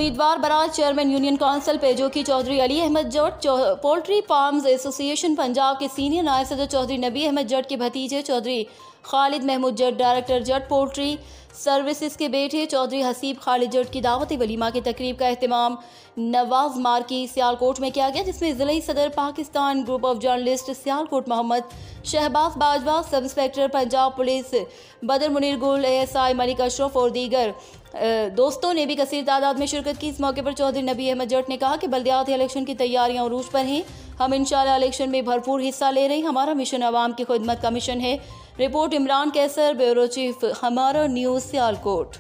उम्मीदवार barrage chairman union council Peugeot की चौधरी अली अहमद जट, poultry farms association Punjab के सीनियर नायब सदर चौधरी नबी अहमद जट के भतीजे चौधरी खालिद महमूद जट, डायरेक्टर जट पोल्ट्री सर्विसेज के बेटे चौधरी हसीब खालिद जट की दावती वलीमा की तकरीब का एहतमाम नवाज मार्की सियालकोट में किया गया, जिसमें जिले सदर Pakistan group of journalist Sialkot Mohammad Shahbaz Bajwa, sub inspector Punjab police बदर मुनीर गुल, ASI मलिक अशरफ और दीगर दोस्तों ने भी कसीर तादाद में शिरकत की। इस मौके पर चौधरी नबी अहमद जट ने कहा कि बल्दियाती इलेक्शन की तैयारियां उरूज पर हैं। हम इंशाअल्लाह इलेक्शन में भरपूर हिस्सा ले रहे हैं। हमारा मिशन आवाम की खिदमत का मिशन है। रिपोर्ट इमरान कैसर, ब्यूरो चीफ, हमारा न्यूज़, सियालकोट।